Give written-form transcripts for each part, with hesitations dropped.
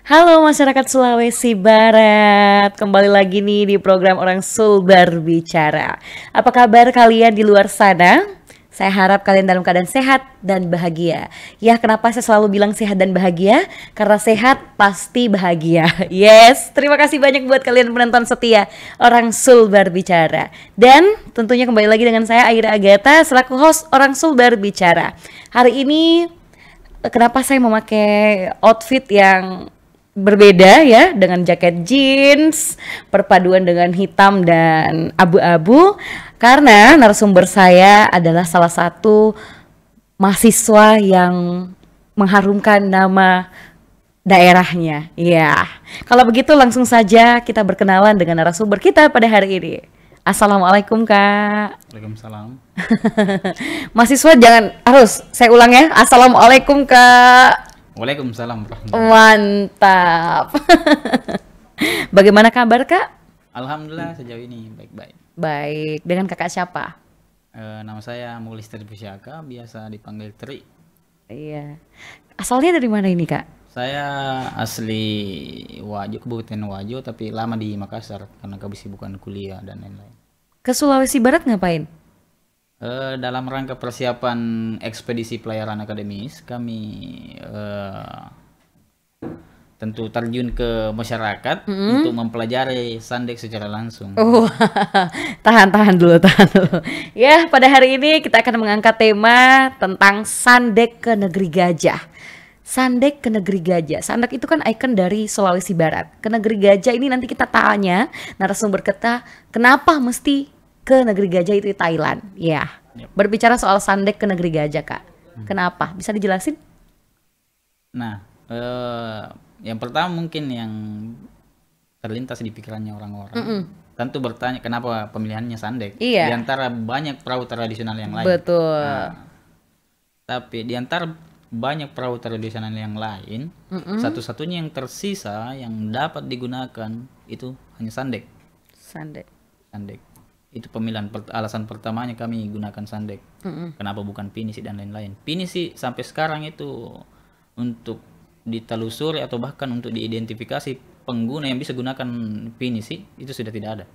Halo masyarakat Sulawesi Barat, kembali lagi nih di program Orang Sulbar Bicara. Apa kabar kalian di luar sana? Saya harap kalian dalam keadaan sehat dan bahagia. Ya, kenapa saya selalu bilang sehat dan bahagia? Karena sehat pasti bahagia. Yes, terima kasih banyak buat kalian penonton setia Orang Sulbar Bicara. Dan tentunya kembali lagi dengan saya Aira Agatha selaku host Orang Sulbar Bicara. Hari ini kenapa saya memakai outfit yang berbeda ya, dengan jaket jeans perpaduan dengan hitam dan abu-abu, karena narasumber saya adalah salah satu mahasiswa yang mengharumkan nama daerahnya. Ya, kalau begitu langsung saja kita berkenalan dengan narasumber kita pada hari ini. Assalamualaikum Kak. Waalaikumsalam. Mahasiswa jangan harus saya ulang ya. Assalamualaikum Kak. Waalaikumsalam. Mantap. Bagaimana kabar Kak? Alhamdulillah sejauh ini baik-baik. Baik, dengan kakak siapa? Nama saya Mulis Tripusyaka, biasa dipanggil Tri. Iya. Asalnya dari mana ini Kak? Saya asli Wajo, Kabupaten Wajo, tapi lama di Makassar karena kesibukan kuliah dan lain-lain. Ke Sulawesi Barat ngapain? Dalam rangka persiapan ekspedisi pelayaran akademis, kami tentu terjun ke masyarakat untuk mempelajari Sandek secara langsung. Tahan dulu. Ya, pada hari ini kita akan mengangkat tema tentang Sandek ke Negeri Gajah. Sandek ke Negeri Gajah. Sandek itu kan ikon dari Sulawesi Barat. Ke Negeri Gajah ini nanti kita tanya narasumber kita, kenapa mesti ke Negeri Gajah itu di Thailand? Ya. Yep. Berbicara soal Sandek ke Negeri Gajah, Kak. Kenapa? Bisa dijelasin? Nah, yang pertama mungkin yang terlintas di pikirannya orang-orang, tentu bertanya kenapa pemilihannya Sandek. Iya. Di antara banyak perahu tradisional yang lain. Betul. Tapi di antara banyak perahu tradisional yang lain, satu-satunya yang tersisa yang dapat digunakan itu hanya Sandek. Sandek. Itu pemilihan alasan pertamanya kami gunakan Sandek. Kenapa bukan Pinisi dan lain-lain? Pinisi sampai sekarang itu untuk ditelusuri atau bahkan untuk diidentifikasi pengguna yang bisa gunakan Pinisi itu sudah tidak ada.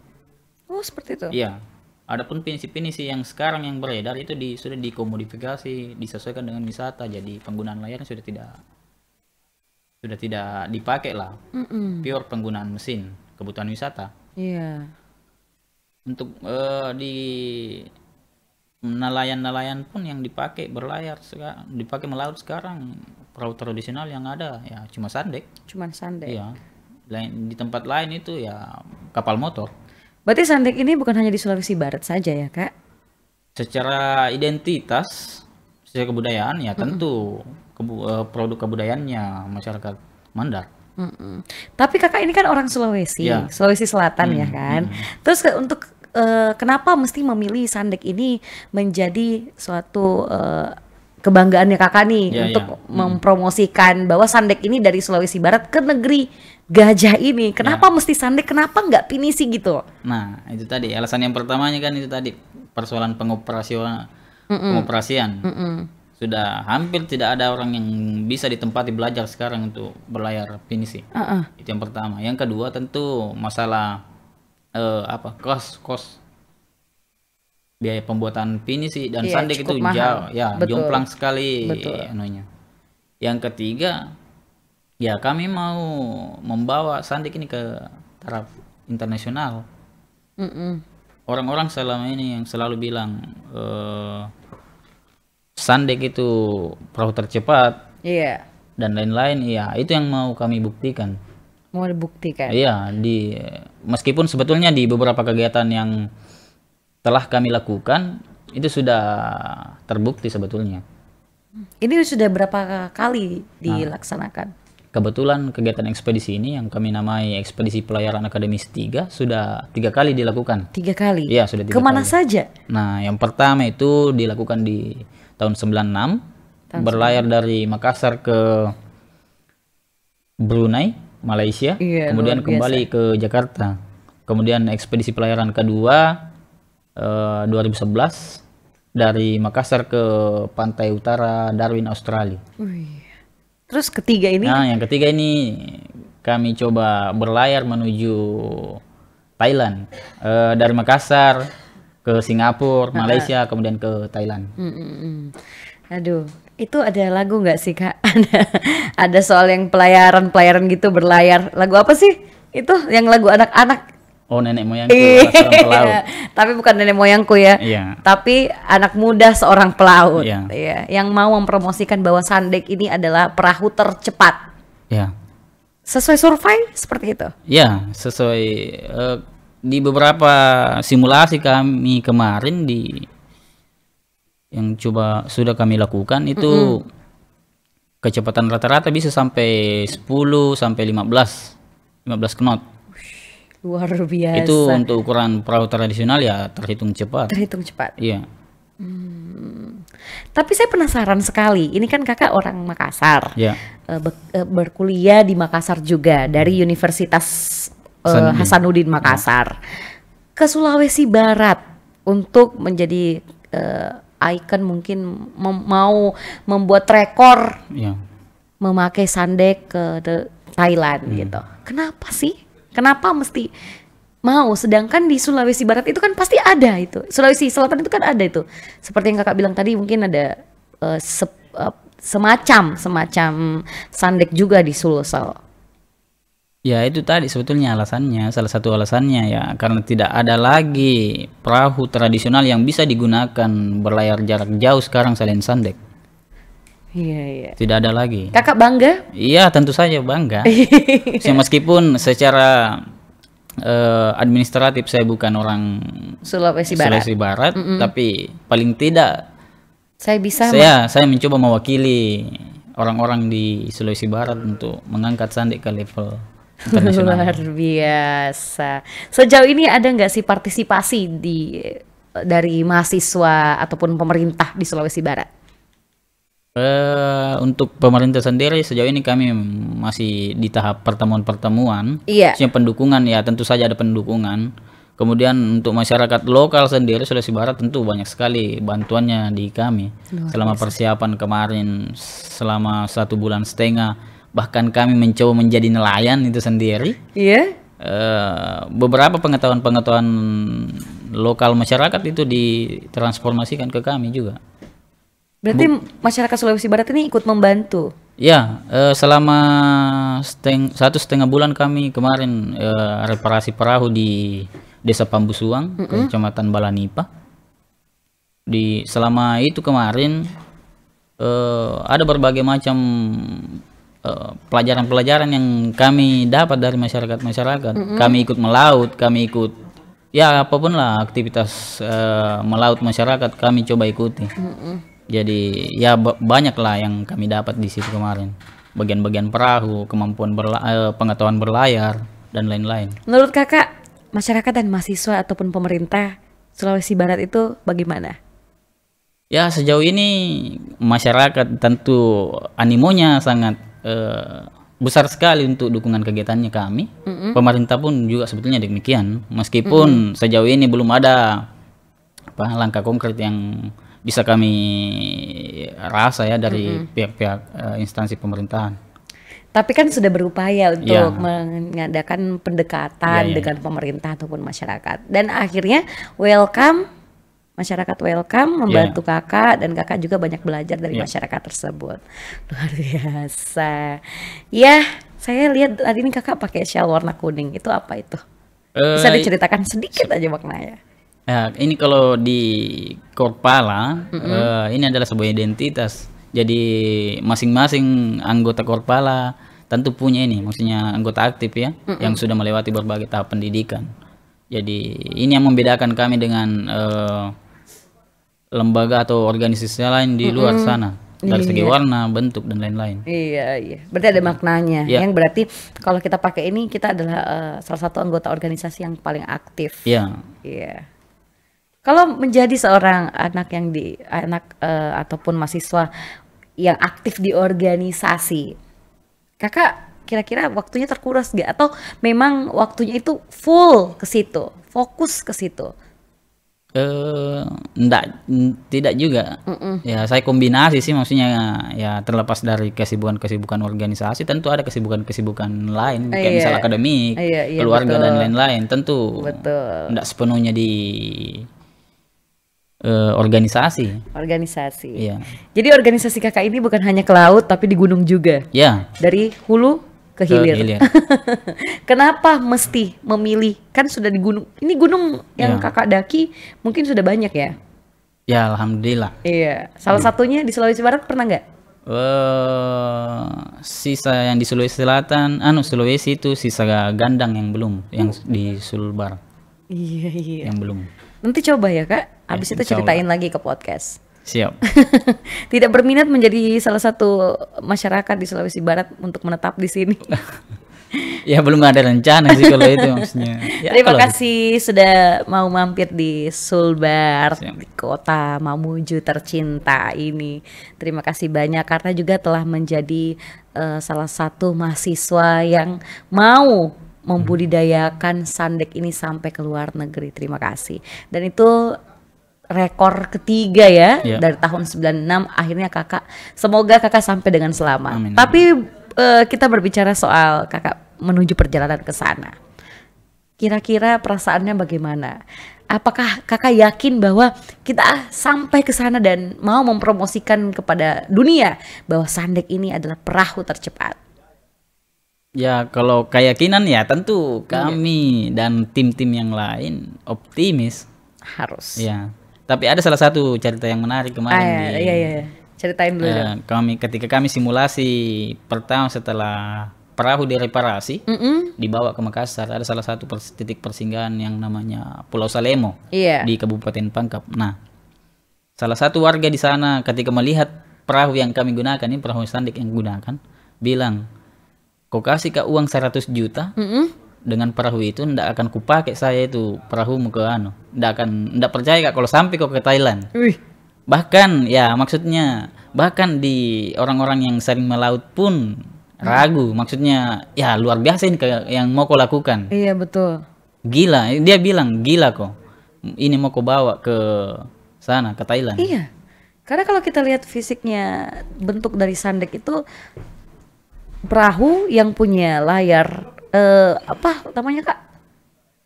Oh, seperti itu. Iya. Adapun Pinisi yang sekarang yang beredar itu sudah dikomodifikasi, disesuaikan dengan wisata, jadi penggunaan layarnya sudah tidak dipakai lah. Pure penggunaan mesin, kebutuhan wisata. Iya. Untuk di nelayan pun yang dipakai berlayar dipakai melaut sekarang perahu tradisional yang ada ya cuma Sandek. Iya. Di tempat lain itu ya kapal motor. Berarti Sandek ini bukan hanya di Sulawesi Barat saja ya, Kak? Secara identitas, secara kebudayaan ya tentu produk kebudayaannya masyarakat Mandar. Tapi kakak ini kan orang Sulawesi, Ya. Sulawesi Selatan ya kan. Terus untuk kenapa mesti memilih Sandek ini menjadi suatu kebanggaannya kakak nih Ya, untuk ya. mempromosikan bahwa Sandek ini dari Sulawesi Barat ke negeri gajah ini. Kenapa mesti Sandek? Kenapa nggak Pinisi gitu? Nah, itu tadi alasan yang pertamanya kan itu tadi persoalan pengoperasian. Sudah hampir tidak ada orang yang bisa ditempati belajar sekarang untuk berlayar Pinisi. Itu yang pertama. Yang kedua tentu masalah kos biaya pembuatan Pinisi dan Iya, Sandek cukup itu mahal. jauh ya, Betul. jomplang sekali Betul. anunya. Yang ketiga ya kami mau membawa Sandek ini ke taraf internasional. Orang-orang selama ini yang selalu bilang Sandek itu perahu tercepat Iya, dan lain-lain, ya itu yang mau kami buktikan. mau dibuktikan. Iya, meskipun sebetulnya di beberapa kegiatan yang telah kami lakukan itu sudah terbukti sebetulnya. Ini sudah berapa kali dilaksanakan? Kebetulan kegiatan ekspedisi ini yang kami namai Ekspedisi Pelayaran Akademis 3 sudah 3 kali dilakukan. 3 kali? Iya, sudah 3 Kemana kali. saja? Nah, yang pertama itu dilakukan di tahun 96, berlayar dari Makassar ke Brunei, Malaysia, Iya, kemudian luar biasa. kembali ke Jakarta. Kemudian ekspedisi pelayaran kedua 2011 dari Makassar ke pantai utara Darwin, Australia. Wih. Terus ketiga ini? Nah, yang ketiga ini kami coba berlayar menuju Thailand. Dari Makassar ke Singapura, Malaysia, kemudian ke Thailand. Aduh, itu ada lagu nggak sih Kak? Ada soal yang pelayaran gitu berlayar. Lagu apa sih? Itu yang lagu anak-anak. Oh, nenek moyangku seorang pelaut. Tapi bukan nenek moyangku ya. Iya. Tapi anak muda seorang pelaut. Iya. Iya, yang mau mempromosikan bahwa Sandek ini adalah perahu tercepat. Ya. Sesuai survei seperti itu. Ya, sesuai di beberapa simulasi kami kemarin yang coba sudah kami lakukan itu kecepatan rata-rata bisa sampai 10 sampai 15 knot. Luar biasa. Itu untuk ukuran perahu tradisional ya terhitung cepat. Terhitung cepat. Iya. Tapi saya penasaran sekali. Ini kan kakak orang Makassar. Ya. Berkuliah di Makassar juga dari Universitas Hasanuddin Makassar. Ke Sulawesi Barat untuk menjadi ikon, mungkin mau membuat rekor Ya. memakai Sandek ke Thailand gitu. Kenapa sih? Kenapa mesti mau? Sedangkan di Sulawesi Barat itu kan pasti ada itu. Sulawesi Selatan itu kan ada itu. Seperti yang kakak bilang tadi, mungkin ada semacam Sandek juga di Sulsel. Ya, itu tadi sebetulnya alasannya, salah satu alasannya ya karena tidak ada lagi perahu tradisional yang bisa digunakan berlayar jarak jauh sekarang selain Sandek. Iya, iya. Tidak ada lagi. Kakak bangga? Iya, tentu saja bangga. Meskipun secara administratif saya bukan orang Sulawesi Barat. Sulawesi Barat, tapi paling tidak Saya bisa saya mencoba mewakili orang-orang di Sulawesi Barat untuk mengangkat Sandek ke level internasional. luar biasa. Sejauh ini ada nggak sih partisipasi dari mahasiswa ataupun pemerintah di Sulawesi Barat? Untuk pemerintah sendiri sejauh ini kami masih di tahap pertemuan-pertemuan. Iya. Maksudnya pendukungan ya tentu saja ada pendukungan. Kemudian untuk masyarakat lokal sendiri Sulawesi Barat tentu banyak sekali bantuannya di kami. Selama persiapan kemarin selama 1,5 bulan, bahkan kami mencoba menjadi nelayan itu sendiri. Iya. Beberapa pengetahuan lokal masyarakat itu ditransformasikan ke kami juga. Berarti masyarakat Sulawesi Barat ini ikut membantu. Ya, selama 1,5 bulan kami kemarin reparasi perahu di Desa Pambusuang, Kecamatan Balanipa. Selama itu kemarin ada berbagai macam pelajaran-pelajaran yang kami dapat dari masyarakat. Kami ikut melaut, kami ikut ya apapun lah aktivitas melaut masyarakat kami coba ikuti. Jadi ya banyak lah yang kami dapat di situ kemarin. Bagian-bagian perahu, kemampuan pengetahuan berlayar dan lain-lain. Menurut kakak, masyarakat dan mahasiswa ataupun pemerintah Sulawesi Barat itu bagaimana? Ya sejauh ini masyarakat tentu animonya sangat besar sekali untuk dukungan kegiatannya kami. Pemerintah pun juga sebetulnya demikian. Meskipun sejauh ini belum ada langkah konkret yang bisa kami rasa ya dari pihak-pihak instansi pemerintahan. Tapi kan sudah berupaya untuk mengadakan pendekatan dengan pemerintah ataupun masyarakat. Dan akhirnya masyarakat welcome membantu kakak, dan kakak juga banyak belajar dari masyarakat tersebut. Luar biasa. Ya, saya lihat tadi ini kakak pakai shawl warna kuning. Itu apa itu? Bisa diceritakan sedikit aja maknanya? Ya, ini kalau di Korpala, ini adalah sebuah identitas. Jadi masing-masing anggota Korpala tentu punya ini, maksudnya anggota aktif ya, yang sudah melewati berbagai tahap pendidikan. Jadi ini yang membedakan kami dengan lembaga atau organisasi lain di luar sana. Dari segi warna, bentuk dan lain-lain. Iya. Berarti ada maknanya. Yang berarti kalau kita pakai ini, kita adalah salah satu anggota organisasi yang paling aktif. Iya. Kalau menjadi seorang anak ataupun mahasiswa yang aktif di organisasi, kakak kira-kira waktunya terkuras gak? Atau memang waktunya itu full ke situ, fokus ke situ? Tidak juga. Ya saya kombinasi sih, maksudnya ya terlepas dari kesibukan organisasi, tentu ada kesibukan lain kayak Iya. misal akademik, Iya, keluarga betul. dan lain-lain. Tentu Betul. tidak sepenuhnya di organisasi. Organisasi. Iya. Jadi organisasi kakak ini bukan hanya ke laut tapi di gunung juga. Ya, Dari hulu ke ke hilir. hilir. Kenapa mesti memilih? Kan sudah di gunung. Ini gunung yang Iya. kakak daki mungkin sudah banyak ya. Ya alhamdulillah. Iya. Salah satunya di Sulawesi Barat pernah nggak? Sisa yang di Sulawesi Selatan, Sulawesi itu sisa gandang yang belum, yang di Sulbar Iya, iya. yang belum. Nanti coba ya kak. Abis itu insya ceritain lagi ke podcast. Siap. Tidak berminat menjadi salah satu masyarakat di Sulawesi Barat untuk menetap di sini. Ya belum ada rencana sih kalau itu maksudnya. Ya, Terima kalau kasih sudah mau mampir di Sulbar, Siap. di kota Mamuju tercinta ini. Terima kasih banyak karena juga telah menjadi salah satu mahasiswa yang mau membudidayakan sandek ini sampai ke luar negeri. Terima kasih. Dan itu rekor ketiga ya, Iya. dari tahun 96 akhirnya kakak, semoga kakak sampai dengan selamat. Amin. Tapi kita berbicara soal kakak menuju perjalanan ke sana. Kira-kira perasaannya bagaimana? Apakah kakak yakin bahwa kita sampai ke sana dan mau mempromosikan kepada dunia bahwa Sandek ini adalah perahu tercepat? ya kalau keyakinan ya tentu kami dan tim-tim yang lain optimis. Harus. Ya. Tapi ada salah satu cerita yang menarik kemarin Iya. Ceritain dulu dong. ketika kami simulasi pertama setelah perahu direparasi, dibawa ke Makassar, ada salah satu titik persinggahan yang namanya Pulau Salemo Iya. di Kabupaten Pangkep. Nah, salah satu warga di sana ketika melihat perahu yang kami gunakan, ini perahu Sandek yang gunakan, bilang, kau kasih ke uang 100 juta, dengan perahu itu ndak akan kupakai saya itu perahumu ke ndak percaya kak kalau sampai kau ke Thailand. Wih. Bahkan ya maksudnya bahkan di orang-orang yang sering melaut pun ragu, maksudnya ya luar biasa ini yang mau kau lakukan. Iya betul. Gila, dia bilang gila kok. Ini mau kau bawa ke sana, ke Thailand. Iya. Karena kalau kita lihat fisiknya, bentuk dari Sandek itu perahu yang punya layar apa namanya kak?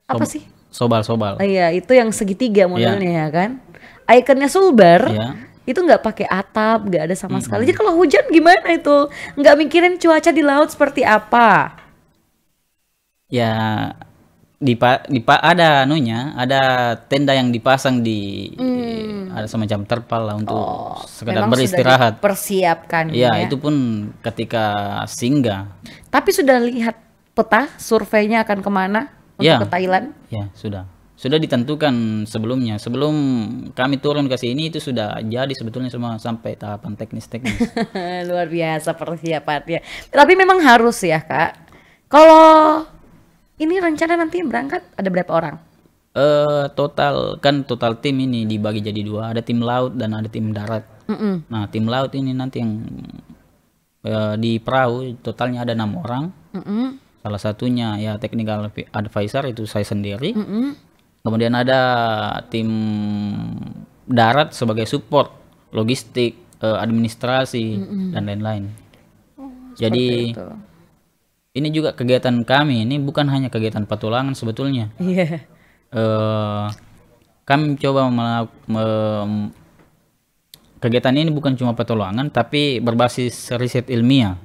Apa sih? Sobal-sobal. Iya, itu yang segitiga modelnya ya kan. Ikonnya Sulbar Iya. itu nggak pakai atap, nggak ada sama sekali. Jadi kalau hujan gimana itu? Nggak mikirin cuaca di laut seperti apa? Ya ada ada tenda yang dipasang ada semacam terpal lah untuk sekedar Memang beristirahat. sudah dipersiapkan Ya, ya. itu pun ketika singgah. Tapi sudah lihat peta surveinya akan kemana untuk Ya. ke Thailand? Ya, sudah ditentukan sebelumnya. Sebelum kami turun ke sini itu sudah jadi sebetulnya semua sampai tahapan teknis-teknis. Luar biasa persiapannya. Tapi memang harus ya kak. Kalau ini rencana nanti berangkat ada berapa orang? Total tim ini dibagi jadi dua, ada tim laut dan ada tim darat. Nah, tim laut ini nanti yang di perahu totalnya ada 6 orang. Salah satunya ya technical advisor itu saya sendiri. Kemudian ada tim darat sebagai support, logistik, administrasi dan lain-lain. Jadi Itu. ini juga kegiatan kami ini bukan hanya kegiatan petualangan sebetulnya. Iya. Kami coba kegiatan ini bukan cuma petualangan tapi berbasis riset ilmiah.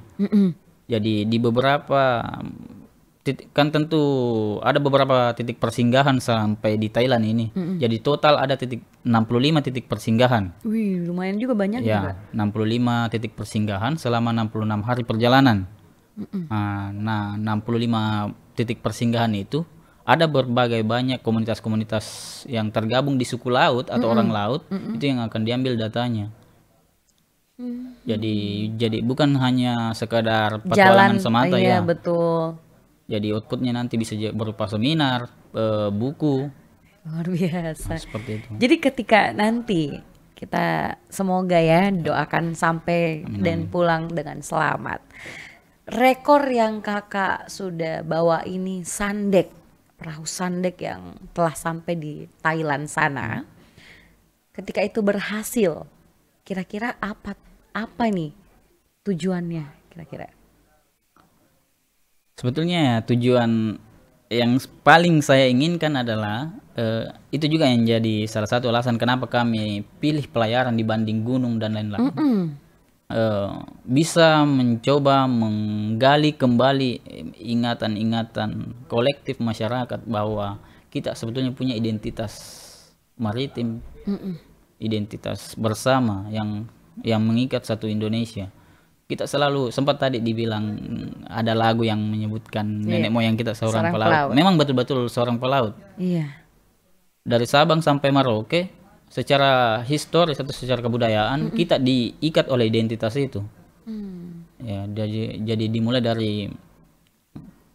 Jadi di beberapa kan tentu ada beberapa titik persinggahan sampai di Thailand ini. Jadi total ada 65 titik persinggahan. Wih, lumayan juga banyak Ya, 65 titik persinggahan selama 66 hari perjalanan. Nah, 65 titik persinggahan itu ada berbagai banyak komunitas-komunitas yang tergabung di suku laut atau orang laut, itu yang akan diambil datanya. Jadi bukan hanya sekadar petualangan semata iya, ya. betul. Jadi outputnya nanti bisa berupa seminar, buku, Luar biasa. seperti itu. Jadi ketika nanti kita semoga ya doakan sampai dan pulang dengan selamat. Rekor yang kakak sudah bawa ini Sandek, perahu Sandek yang telah sampai di Thailand sana. ketika itu berhasil, kira-kira apa nih tujuannya kira-kira? Sebetulnya ya, tujuan yang paling saya inginkan adalah itu juga yang jadi salah satu alasan kenapa kami pilih pelayaran dibanding gunung dan lain-lain. Bisa mencoba menggali kembali ingatan-ingatan kolektif masyarakat bahwa kita sebetulnya punya identitas maritim, identitas bersama yang mengikat satu Indonesia. Kita selalu sempat tadi dibilang ada lagu yang menyebutkan nenek moyang kita seorang pelaut. Memang betul-betul seorang pelaut. Iya. Dari Sabang sampai Merauke, secara historis atau secara kebudayaan kita diikat oleh identitas itu. Ya, jadi dimulai dari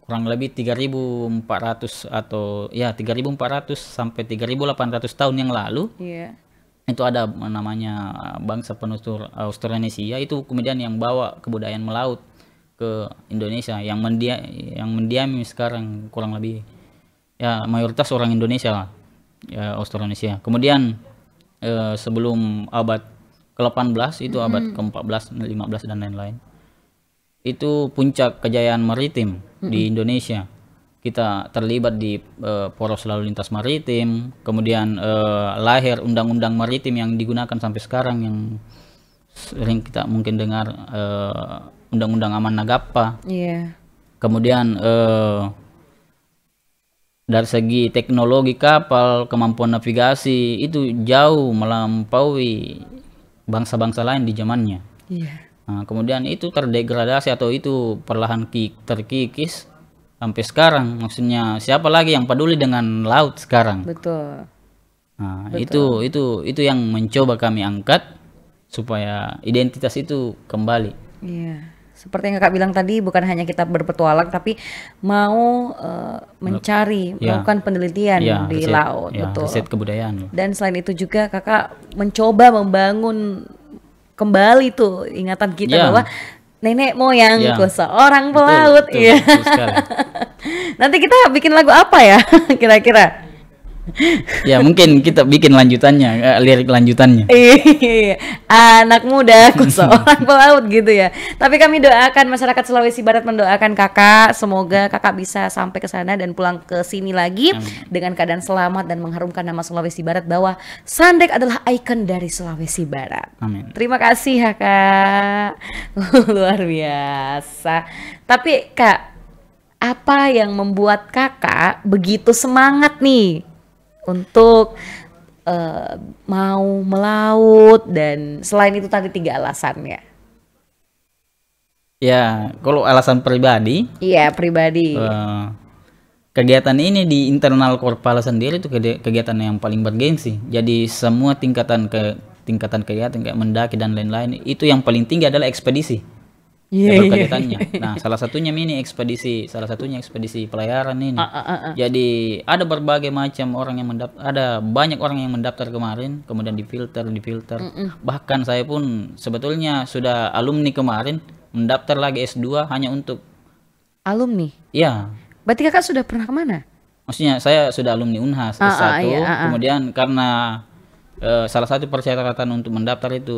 kurang lebih 3.400 atau ya 3.400 sampai 3.800 tahun yang lalu. Iya. Itu ada namanya bangsa penutur Austronesia, itu kemudian yang bawa kebudayaan melaut ke Indonesia yang mendiami sekarang kurang lebih ya mayoritas orang Indonesia lah, ya Austronesia. Kemudian sebelum abad ke-18 itu abad ke-14, 15 dan lain-lain. Itu puncak kejayaan maritim di Indonesia. Kita terlibat di poros lalu lintas maritim, kemudian lahir undang-undang maritim yang digunakan sampai sekarang yang sering kita mungkin dengar, undang-undang Aman Nagappa. Kemudian dari segi teknologi kapal, kemampuan navigasi itu jauh melampaui bangsa-bangsa lain di zamannya. Nah, kemudian itu terdegradasi atau itu perlahan terkikis sampai sekarang. Maksudnya siapa lagi yang peduli dengan laut sekarang? Betul. Nah, betul. itu yang mencoba kami angkat supaya identitas itu kembali. Iya. Seperti yang Kakak bilang tadi, bukan hanya kita berpetualang tapi mau mencari, melakukan penelitian di riset, laut, betul. Riset kebudayaan. Dan selain itu juga Kakak mencoba membangun kembali tuh ingatan kita bahwa nenek moyangku seorang pelaut. Betul sekali. Nanti kita bikin lagu apa ya kira-kira? Ya mungkin kita bikin lanjutannya, lirik lanjutannya. Anak muda ku seorang pelaut gitu ya. Tapi kami doakan masyarakat Sulawesi Barat, mendoakan Kakak semoga Kakak bisa sampai ke sana dan pulang ke sini lagi dengan keadaan selamat dan mengharumkan nama Sulawesi Barat bahwa Sandek adalah ikon dari Sulawesi Barat. Amin. Terima kasih Kakak. Luar biasa. Tapi Kak, apa yang membuat Kakak begitu semangat nih untuk mau melaut, dan selain itu tadi 3 alasannya? Ya, kalau alasan pribadi. Iya, pribadi. Kegiatan ini di internal Korpala sendiri itu kegiatan yang paling bergengsi. Jadi semua tingkatan kegiatan kayak mendaki dan lain-lain itu yang paling tinggi adalah ekspedisi. Kegiatannya. Nah, salah satunya ekspedisi pelayaran ini. Jadi ada berbagai macam orang yang ada banyak orang yang mendaftar kemarin, kemudian difilter. Bahkan saya pun sebetulnya sudah alumni kemarin, mendaftar lagi S2 hanya untuk alumni. Iya. Berarti Kakak sudah pernah kemana? Maksudnya saya sudah alumni Unhas S1, kemudian karena salah satu persyaratan untuk mendaftar itu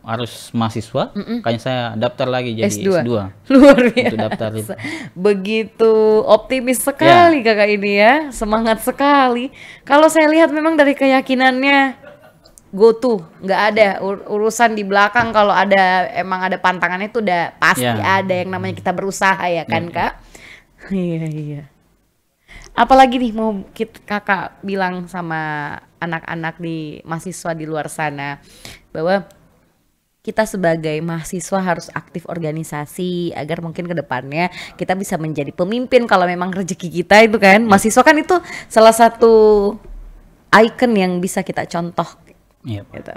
harus mahasiswa, makanya saya daftar lagi jadi S2. Luar biasa. Untuk daftar itu. Begitu optimis sekali Kakak ini ya, semangat sekali. Kalau saya lihat memang dari keyakinannya go to, nggak ada urusan di belakang. Kalau emang ada pantangannya itu udah pasti ada yang namanya kita berusaha ya kan Kak? Iya. Apalagi nih mau Kakak bilang sama anak-anak di mahasiswa di luar sana bahwa kita sebagai mahasiswa harus aktif organisasi agar mungkin ke depannya kita bisa menjadi pemimpin kalau memang rezeki kita itu kan. Mahasiswa kan itu salah satu ikon yang bisa kita contoh. Gitu.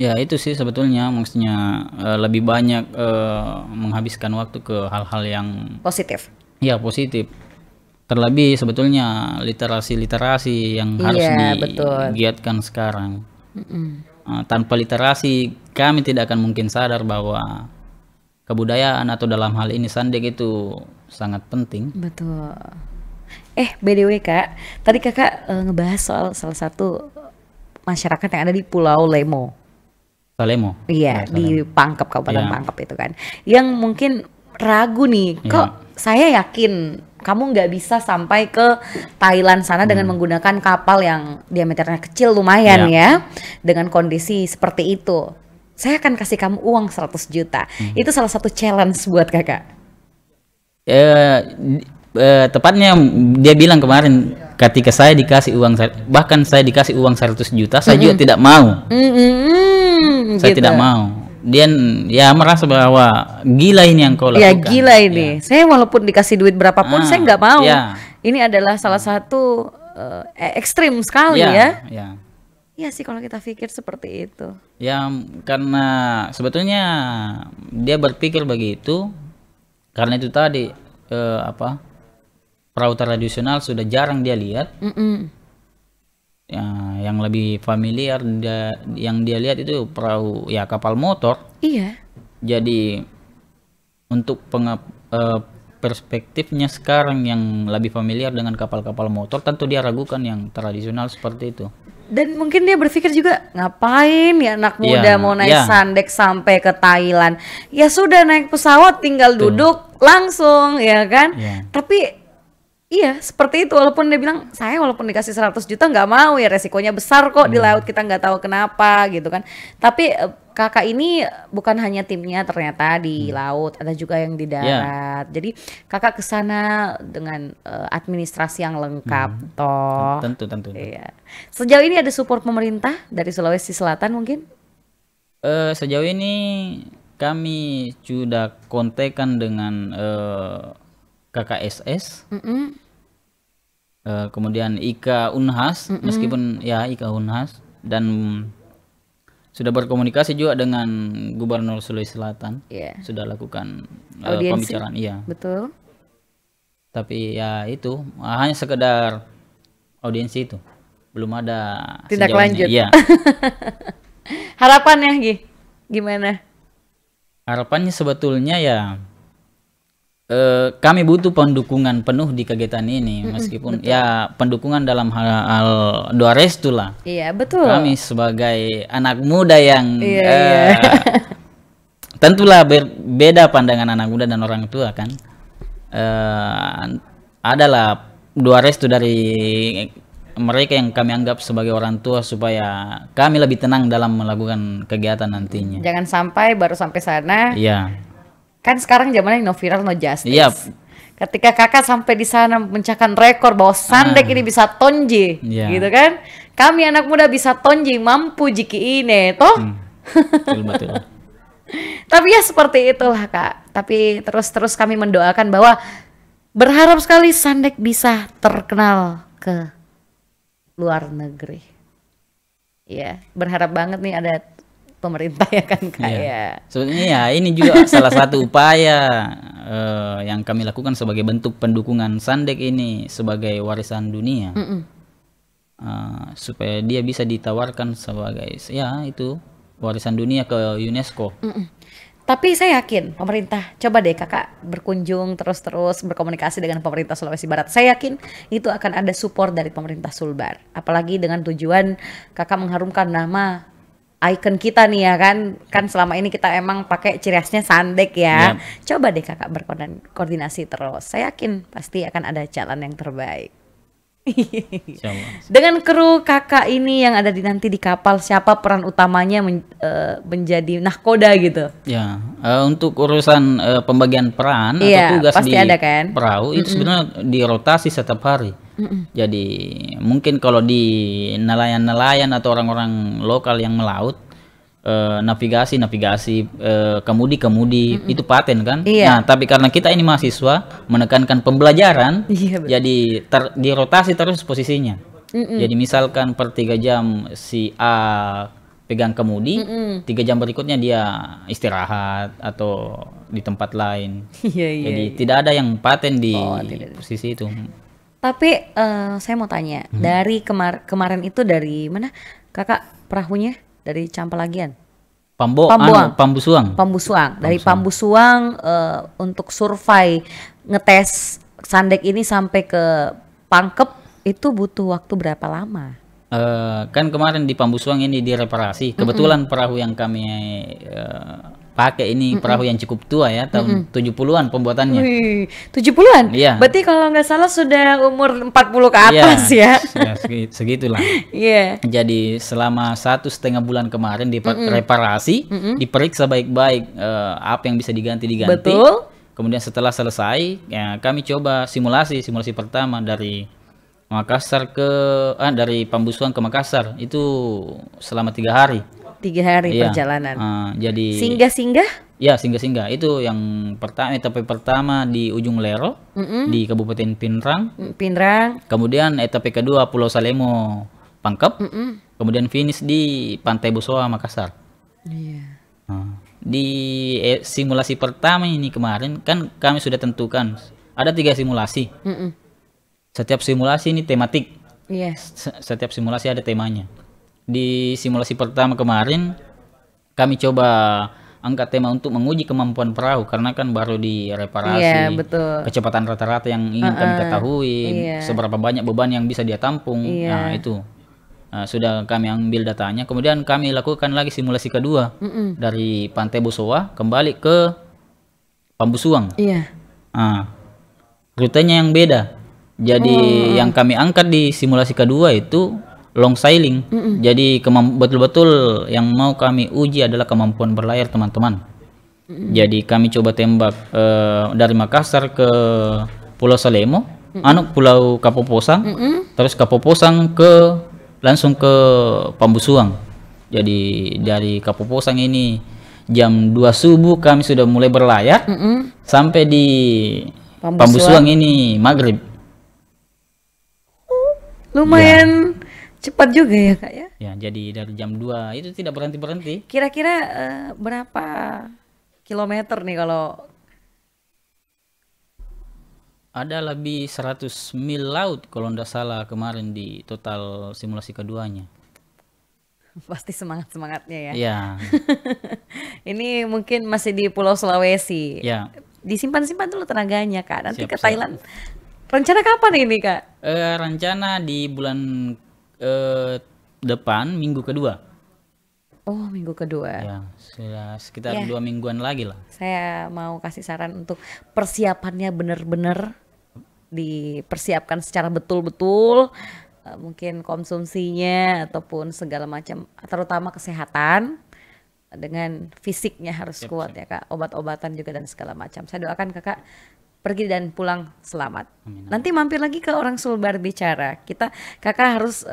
Ya itu sih sebetulnya, maksudnya lebih banyak menghabiskan waktu ke hal-hal yang positif. Ya, positif. Terlebih sebetulnya literasi yang harus digiatkan sekarang. Tanpa literasi kami tidak akan mungkin sadar bahwa kebudayaan atau dalam hal ini Sandek itu sangat penting. Betul. BDW Kak, tadi Kakak ngebahas soal salah satu masyarakat yang ada di Pulau Lemo. Salemo. Iya, Ya, di Salemo. Pangkep, Kabupaten Iya. Pangkep itu kan. Yang mungkin ragu nih, kok saya yakin kamu nggak bisa sampai ke Thailand sana dengan menggunakan kapal yang diameternya kecil lumayan ya, dengan kondisi seperti itu. Saya akan kasih kamu uang 100 juta. Itu salah satu challenge buat kakak. Tepatnya dia bilang kemarin ketika saya dikasih uang, bahkan saya dikasih uang 100 juta, saya juga tidak mau. Saya Gitu. tidak mau. Dia ya merasa bahwa gila ini yang kau Ya lakukan. gila ini. Saya walaupun dikasih duit berapapun saya nggak mau. Ya. Ini adalah salah satu ekstrim sekali Ya, ya. ya. Iya sih kalau kita pikir seperti itu. Ya, karena sebetulnya dia berpikir begitu karena itu tadi perahu tradisional sudah jarang dia lihat. Ya, yang lebih familiar yang dia lihat itu perahu ya kapal motor. Iya. Jadi untuk perspektifnya sekarang yang lebih familiar dengan kapal-kapal motor, tentu dia ragukan yang tradisional seperti itu. Dan mungkin dia berpikir juga, ngapain ya anak muda Iya, mau naik iya. Sandek sampai ke Thailand. Ya sudah naik pesawat tinggal duduk langsung ya kan. Iya. Tapi iya seperti itu, walaupun dia bilang saya walaupun dikasih 100 juta nggak mau ya, resikonya besar kok di laut, kita nggak tahu kenapa gitu kan. Tapi kakak ini bukan hanya timnya ternyata di laut, ada juga yang di darat. Jadi kakak kesana dengan administrasi yang lengkap toh. Tentu. Iya. Sejauh ini ada support pemerintah dari Sulawesi Selatan mungkin? Sejauh ini kami sudah kontekan dengan KKSS, kemudian IKA Unhas, meskipun ya IKA Unhas, dan sudah berkomunikasi juga dengan Gubernur Sulawesi Selatan. Iya. Sudah lakukan Audiensi. pembicaraan, iya. Betul. Tapi ya itu hanya sekedar audiensi itu, belum ada Tindak sejauh ini. lanjut. Iya. Harapannya gimana? Harapannya sebetulnya ya kami butuh pendukungan penuh di kegiatan ini, meskipun ya pendukungan dalam hal doa restu lah. Iya betul. Kami sebagai anak muda yang Iya. tentulah beda pandangan anak muda dan orang tua kan. Adalah doa restu dari mereka yang kami anggap sebagai orang tua supaya kami lebih tenang dalam melakukan kegiatan nantinya. Jangan sampai baru sampai sana. Iya. Kan sekarang zamannya no viral no justice. Iya. Ketika kakak sampai di sana memecahkan rekor bahwa Sandek ini bisa tonji, Iya. gitu kan? Kami anak muda bisa tonji, mampu jiki ini, toh? Betul. Tapi ya seperti itulah kak. Tapi terus kami mendoakan bahwa berharap sekali Sandek bisa terkenal ke luar negeri. Ya, berharap banget nih ada pemerintah ya kan kak ya. Sebetulnya ya ini juga salah satu upaya yang kami lakukan sebagai bentuk pendukungan Sandek ini sebagai warisan dunia. Supaya dia bisa ditawarkan sebagai ya itu warisan dunia ke UNESCO. Tapi saya yakin pemerintah, coba deh kakak berkunjung terus berkomunikasi dengan pemerintah Sulawesi Barat. Saya yakin itu akan ada support dari pemerintah Sulbar. Apalagi dengan tujuan kakak mengharumkan nama ikon kita nih ya kan selama ini kita emang pakai ciri khasnya Sandek ya. Coba deh kakak berkoordinasi terus. Saya yakin pasti akan ada jalan yang terbaik. Dengan kru kakak ini yang ada nanti di kapal, siapa peran utamanya menjadi nahkoda gitu? Ya, untuk urusan pembagian peran Iya, atau tugas pasti di ada kan? perahu itu sebenarnya dirotasi setiap hari. Jadi mungkin kalau di nelayan-nelayan atau orang-orang lokal yang melaut, navigasi, kemudi itu paten kan. Iya. Nah, tapi karena kita ini mahasiswa menekankan pembelajaran, Iya, betul. jadi dirotasi terus posisinya. Jadi misalkan per 3 jam si A pegang kemudi, 3 jam berikutnya dia istirahat atau di tempat lain. Iya. Jadi tidak ada yang paten di tidak ada. posisi itu. Tapi saya mau tanya, dari kemarin itu dari mana kakak perahunya? Dari Campalagian? Pambusuang. Pambusuang. Dari Pambusuang untuk survei ngetes Sandek ini sampai ke Pangkep itu butuh waktu berapa lama? Kan kemarin di Pambusuang ini direparasi. Kebetulan perahu yang kami pakai ini perahu yang cukup tua ya, tahun 70-an pembuatannya. Wih, 70-an? Iya. Berarti kalau nggak salah sudah umur 40 ke Iya, atas ya. segitulah. Iya. Jadi selama 1,5 bulan kemarin direparasi, diperiksa baik-baik apa yang bisa diganti. Betul. Kemudian setelah selesai, ya kami coba simulasi pertama dari Makassar dari Pambusuang ke Makassar itu selama 3 hari. 3 hari Iya. perjalanan. Jadi Singgah-singgah? ya singgah-singgah itu yang pertama, etape pertama di ujung Lero di Kabupaten Pinrang. Pinrang. Kemudian etape kedua Pulau Salemo Pangkep. Kemudian finish di Pantai Busoa Makassar. Iya. Di simulasi pertama ini kemarin kan kami sudah tentukan ada 3 simulasi. Setiap simulasi ini tematik. Iya. Setiap simulasi ada temanya. Di simulasi pertama kemarin kami coba angkat tema untuk menguji kemampuan perahu karena kan baru direparasi. Iya, betul. Kecepatan rata-rata yang ingin kami ketahui, seberapa banyak beban yang bisa dia tampung. Nah, itu. Sudah kami ambil datanya. Kemudian kami lakukan lagi simulasi kedua dari Pantai Busoa kembali ke Pambusuang. Iya. Rutenya yang beda. Jadi yang kami angkat di simulasi kedua itu long sailing. Jadi betul-betul yang mau kami uji adalah kemampuan berlayar teman-teman. Jadi kami coba tembak dari Makassar ke Pulau Salemo, Pulau Kapoposang, terus Kapoposang langsung ke Pambusuang. Jadi dari Kapoposang ini jam 2 subuh kami sudah mulai berlayar sampai di Pambusuang ini maghrib. Lumayan cepat juga ya Kak ya. Ya, jadi dari jam 2 itu tidak berhenti-berhenti. Kira-kira berapa kilometer nih kalau ada lebih 100 mil laut kalau tidak salah kemarin di total simulasi keduanya. Pasti semangat-semangatnya ya. Iya. Ini mungkin masih di Pulau Sulawesi. Ya. Disimpan-simpan dulu tenaganya Kak. Nanti Siap, ke Thailand. Rencana kapan ini Kak? Rencana di bulan depan minggu kedua. Oh, minggu kedua. Ya, sudah sekitar 2 mingguan lagi lah. Saya mau kasih saran untuk persiapannya benar-benar dipersiapkan secara betul-betul. Mungkin konsumsinya ataupun segala macam, terutama kesehatan dengan fisiknya harus kuat ya Kak. Obat-obatan juga dan segala macam. Saya doakan Kakak pergi dan pulang selamat. Amin. Nanti mampir lagi ke Orang Sulbar Bicara. Kakak harus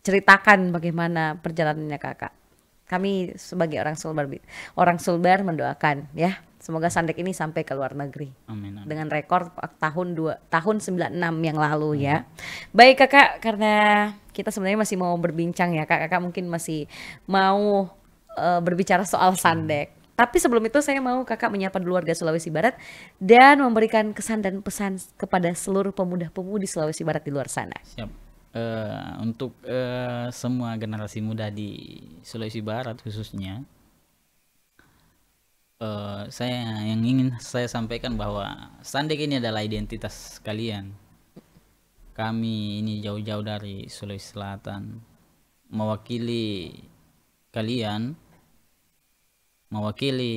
ceritakan bagaimana perjalanannya Kakak. Kami sebagai orang Sulbar mendoakan ya. Semoga Sandek ini sampai ke luar negeri. Amin. Dengan rekor tahun 96 yang lalu ya. Baik Kakak, karena kita sebenarnya masih mau berbincang ya Kak. Kakak mungkin masih mau berbicara soal Sandek. Tapi sebelum itu saya mau Kakak menyapa dulu warga Sulawesi Barat dan memberikan kesan dan pesan kepada seluruh pemuda-pemudi Sulawesi Barat di luar sana. Siap. Untuk semua generasi muda di Sulawesi Barat khususnya, yang ingin saya sampaikan bahwa Sandek ini adalah identitas kalian. Kami ini jauh-jauh dari Sulawesi Selatan, mewakili kalian, mewakili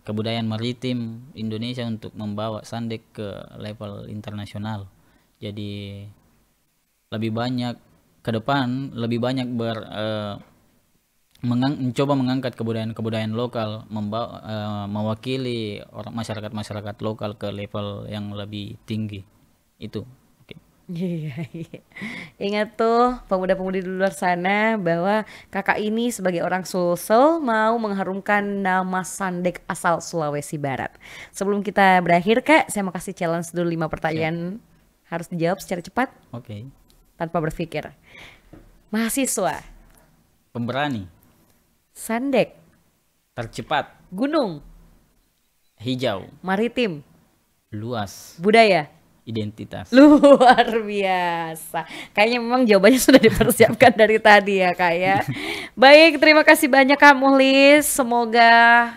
kebudayaan maritim Indonesia untuk membawa Sandek ke level internasional. Jadi lebih banyak ke depan, lebih banyak mencoba mengangkat kebudayaan lokal, mewakili masyarakat lokal ke level yang lebih tinggi. Itu. Iya. Ingat tuh pemuda-pemudi di luar sana bahwa Kakak ini sebagai orang Sulsel mau mengharumkan nama Sandek asal Sulawesi Barat. Sebelum kita berakhir Kak, saya mau kasih challenge dulu 5 pertanyaan. Harus dijawab secara cepat. Oke. Tanpa berpikir. Mahasiswa. Pemberani. Sandek. Tercepat. Gunung. Hijau. Maritim. Luas. Budaya. Identitas. Luar biasa. Kayaknya memang jawabannya sudah dipersiapkan dari tadi ya Kak ya. Baik, terima kasih banyak Kak Muhlis. Semoga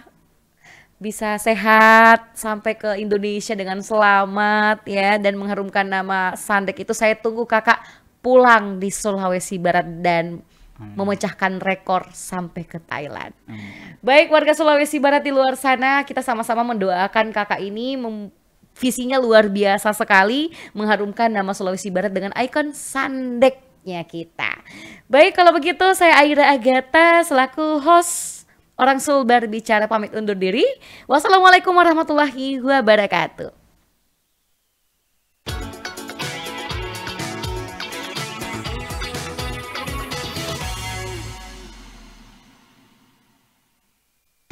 bisa sehat sampai ke Indonesia dengan selamat ya, dan mengharumkan nama Sandek itu. Saya tunggu Kakak pulang di Sulawesi Barat dan memecahkan rekor sampai ke Thailand. Baik warga Sulawesi Barat di luar sana, kita sama-sama mendoakan kakak ini visinya luar biasa sekali, mengharumkan nama Sulawesi Barat dengan ikon Sandeknya kita. Baik, kalau begitu saya Aira Agatha selaku host Orang Sulbar Bicara pamit undur diri. Wassalamualaikum warahmatullahi wabarakatuh.